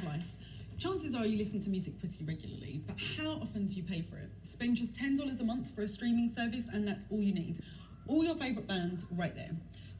life. Chances are you listen to music pretty regularly, but how often do you pay for it? Spend just $10 a month for a streaming service and that's all you need. All your favourite bands right there.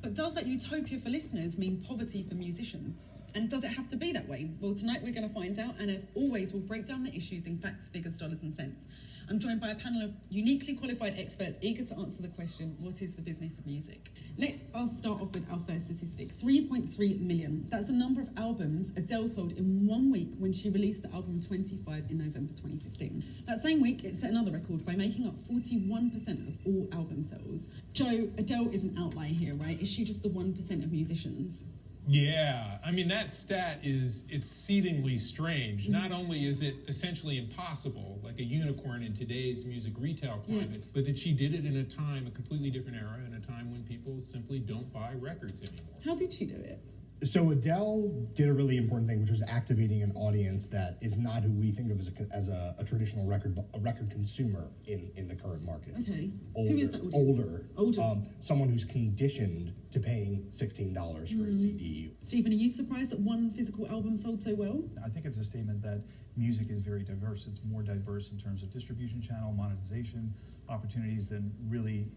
But does that utopia for listeners mean poverty for musicians? And does it have to be that way? Well, tonight we're going to find out, and as always, we'll break down the issues in facts, figures, dollars and cents. I'm joined by a panel of uniquely qualified experts eager to answer the question, what is the business of music? Let us start off with our first statistic, 3.3 million. That's the number of albums Adele sold in 1 week when she released the album 25 in November 2015. That same week, it set another record by making up 41% of all album sales. Joe, Adele is an outlier here, right? Is she just the 1% of musicians? Yeah, I mean, that stat is exceedingly strange. Not only is it essentially impossible, like a unicorn in today's music retail climate, but that she did it in a time, a completely different era, in a time when people simply don't buy records anymore. How did she do it? So Adele did a really important thing, which was activating an audience that is not who we think of as a traditional record consumer in the current market. Okay. Older, Who is that audience? Older. Someone who's conditioned to paying $16 for a CD. Stephen, are you surprised that one physical album sold so well? I think it's a statement that music is very diverse. It's more diverse in terms of distribution channel, monetization, opportunities than really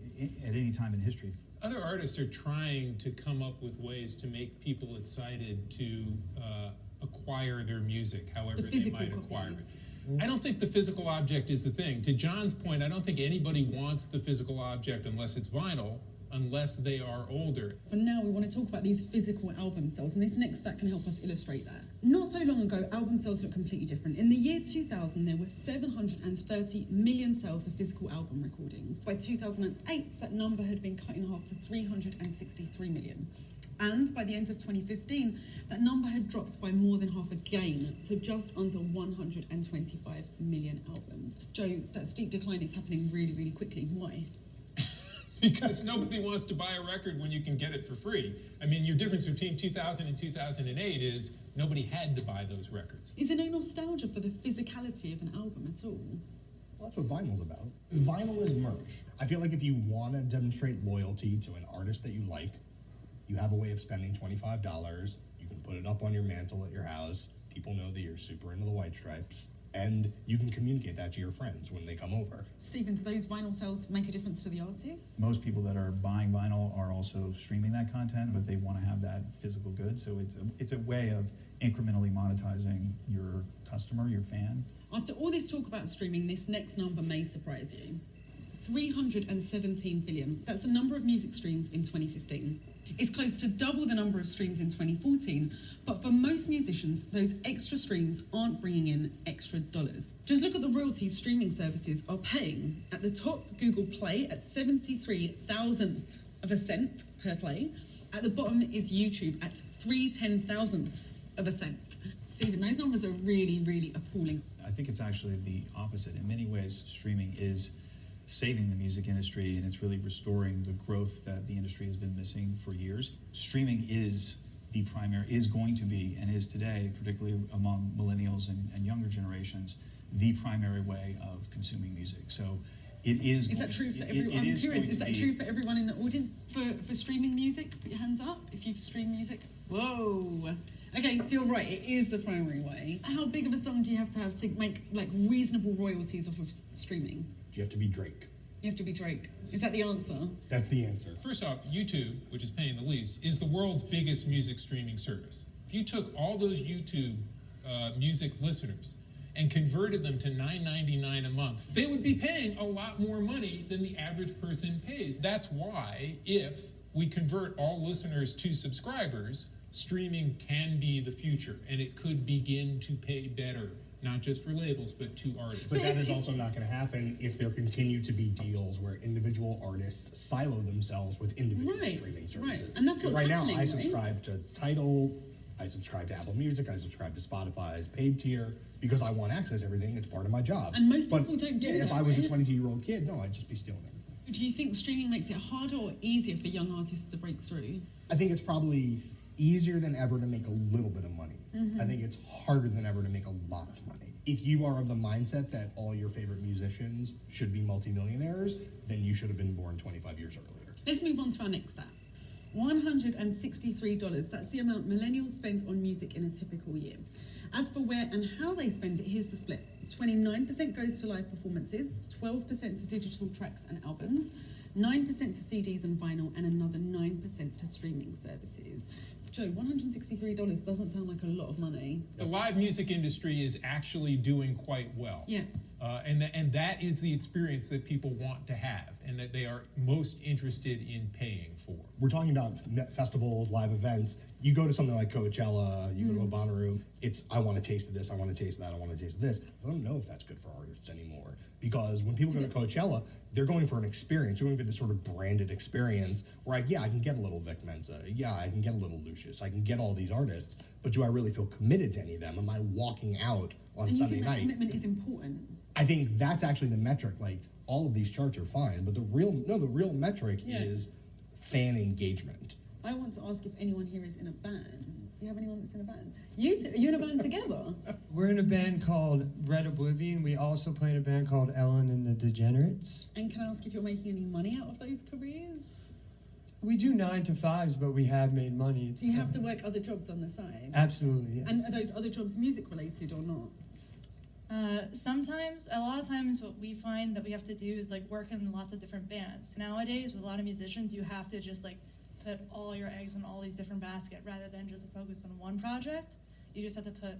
at any time in history. Other artists are trying to come up with ways to make people excited to acquire their music, however they might acquire it. I don't think the physical object is the thing. To John's point, I don't think anybody wants the physical object unless it's vinyl, unless they are older. For now, we want to talk about these physical album sales, and this next stat can help us illustrate that. Not so long ago, album sales looked completely different. In the year 2000, there were 730 million sales of physical album recordings. By 2008, that number had been cut in half to 363 million. And by the end of 2015, that number had dropped by more than half again to just under 125 million albums. Joe, that steep decline is happening really, really quickly. Why? Because nobody wants to buy a record when you can get it for free. I mean, your difference between 2000 and 2008 is nobody had to buy those records. Is there no nostalgia for the physicality of an album at all? Well, that's what vinyl's about. Vinyl is merch. I feel like if you want to demonstrate loyalty to an artist that you like, you have a way of spending $25. You can put it up on your mantle at your house. People know that you're super into the White Stripes. And you can communicate that to your friends when they come over. Stephen, do those vinyl sales make a difference to the artist? Most people that are buying vinyl are also streaming that content, but they want to have that physical good. So it's a way of incrementally monetizing your customer, your fan. After all this talk about streaming, this next number may surprise you. 317 billion. That's the number of music streams in 2015. It's close to double the number of streams in 2014, but for most musicians, those extra streams aren't bringing in extra dollars. Just look at the royalties streaming services are paying. At the top, Google Play at 73,000th of a cent per play. At the bottom is YouTube at 3/10,000ths of a cent. Stephen, those numbers are really, really appalling. I think it's actually the opposite. In many ways, streaming is saving the music industry, and it's really restoring the growth that the industry has been missing for years. Streaming is going to be, and is today, particularly among millennials and younger generations, the primary way of consuming music. So it is. Is that true for everyone? I'm curious, is that true for everyone in the audience? For streaming music, put your hands up if you've streamed music. Whoa. Okay, so you're right, it is the primary way. How big of a song do you have to make like reasonable royalties off of streaming? You have to be Drake. You have to be Drake. Is that the answer? That's the answer. First off, YouTube, which is paying the least, is the world's biggest music streaming service. If you took all those YouTube music listeners and converted them to $9.99 a month, they would be paying a lot more money than the average person pays. That's why, if we convert all listeners to subscribers, streaming can be the future, and it could begin to pay better. Not just for labels, but to artists. But that is also not going to happen if there continue to be deals where individual artists silo themselves with individual streaming services. Right, and that's what's right happening, now, I subscribe to Tidal, I subscribe to Apple Music, I subscribe to Spotify's paid tier because I want access to everything. It's part of my job. And most people don't do that. If I was a 22-year-old kid, no, I'd just be stealing everything. Do you think streaming makes it harder or easier for young artists to break through? I think it's probably easier than ever to make a little bit of money. I think it's harder than ever to make a lot of money. If you are of the mindset that all your favorite musicians should be multimillionaires, then you should have been born 25 years earlier. Let's move on to our next stat. $163. That's the amount millennials spend on music in a typical year. As for where and how they spend it, here's the split. 29% goes to live performances, 12% to digital tracks and albums, 9% to CDs and vinyl, and another 9% to streaming services. Joe, $163 doesn't sound like a lot of money. The live music industry is actually doing quite well. Yeah. And that is the experience that people want to have and that they are most interested in paying for. We're talking about festivals, live events. You go to something like Coachella, you go to a Bonnaroo, it's, I want a taste of this, I want a taste of that, I want a taste of this. I don't know if that's good for artists anymore. Because when people go to Coachella, they're going for an experience. They're going for this sort of branded experience where, I can get a little Vic Mensa, I can get a little Lucius, I can get all these artists, but do I really feel committed to any of them? Am I walking out on And Sunday you think that night? commitment is important? I think that's actually the metric. Like, all of these charts are fine, but the real metric is fan engagement. I want to ask if anyone here is in a band. Do you have anyone that's in a band? You two, are you in a band together? We're in a band called Red Oblivion. We also play in a band called Ellen and the Degenerates. And can I ask if you're making any money out of those careers? We do 9 to 5s, but we have made money. Do you have to work other jobs on the side? Absolutely, yeah. And are those other jobs music related or not? Sometimes, a lot of times what we find that we have to do is like work in lots of different bands. Nowadays, with a lot of musicians, you have to just like put all your eggs in all these different baskets rather than just focus on one project. You just have to put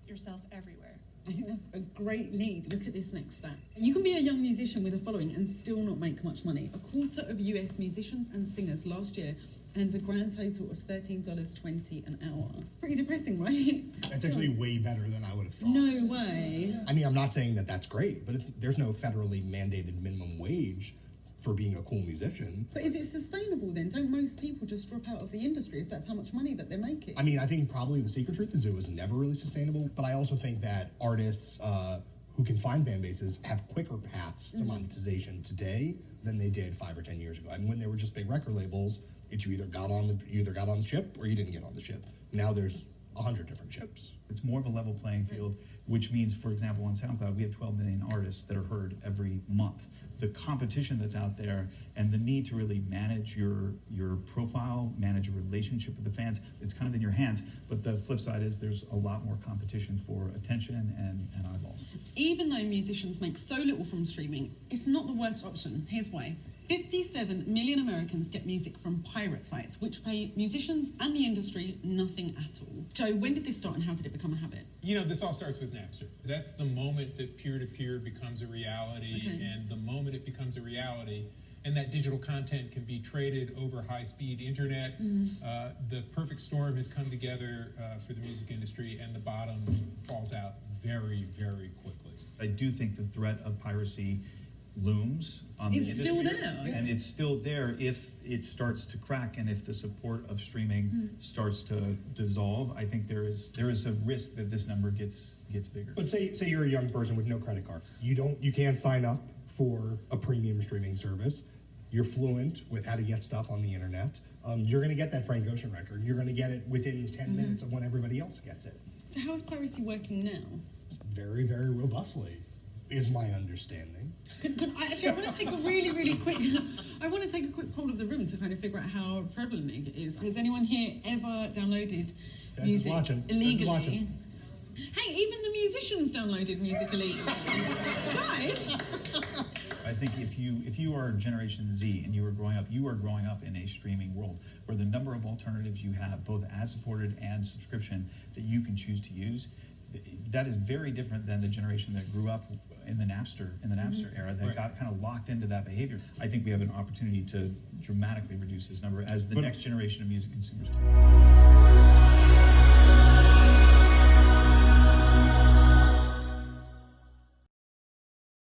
yourself everywhere. I think that's a great lead. Look at this next stat. You can be a young musician with a following and still not make much money. A quarter of US musicians and singers last year earned a grand total of $13.20 an hour. It's pretty depressing, right? That's actually way better than I would have thought. No way. I mean, I'm not saying that that's great, but there's no federally mandated minimum wage for being a cool musician. But is it sustainable then? Don't most people just drop out of the industry if that's how much money that they're making? I mean, I think probably the secret truth is it was never really sustainable, but I also think that artists who can find fan bases have quicker paths to monetization today than they did 5 or 10 years ago. I mean, when they were just big record labels, you either got on the ship or you didn't get on the ship. Now there's 100 different ships. It's more of a level playing field, which means, for example, on SoundCloud, we have 12 million artists that are heard every month. The competition that's out there and the need to really manage your profile, manage a relationship with the fans, it's kind of in your hands. But the flip side is there's a lot more competition for attention and eyeballs. Even though musicians make so little from streaming, it's not the worst option. Here's why. 57 million Americans get music from pirate sites, which pay musicians and the industry nothing at all. Joe, when did this start and how did it become a habit? You know, this all starts with Napster. That's the moment that peer-to-peer becomes a reality, and the moment it becomes a reality, and that digital content can be traded over high-speed internet, the perfect storm has come together for the music industry, and the bottom falls out very, very quickly. I do think the threat of piracy looms on the industry. It's still there. And it's still there if it starts to crack and if the support of streaming starts to dissolve. I think there is a risk that this number gets bigger. But say you're a young person with no credit card. You can't sign up for a premium streaming service. You're fluent with how to get stuff on the internet. You're going to get that Frank Ocean record. You're going to get it within 10 minutes of when everybody else gets it. So how is piracy working now? Very, very robustly, is my understanding. I want to take a really quick, I want to take a quick poll of the room to kind of figure out how prevalent it is. Has anyone here ever downloaded music illegally? Hey, even the musicians downloaded music illegally. Guys! I think if you are Generation Z and you are growing up in a streaming world where the number of alternatives you have, both ad-supported and subscription, that you can choose to use, that is very different than the generation that grew up in the Napster era that got kind of locked into that behavior. I think we have an opportunity to dramatically reduce this number as the next generation of music consumers.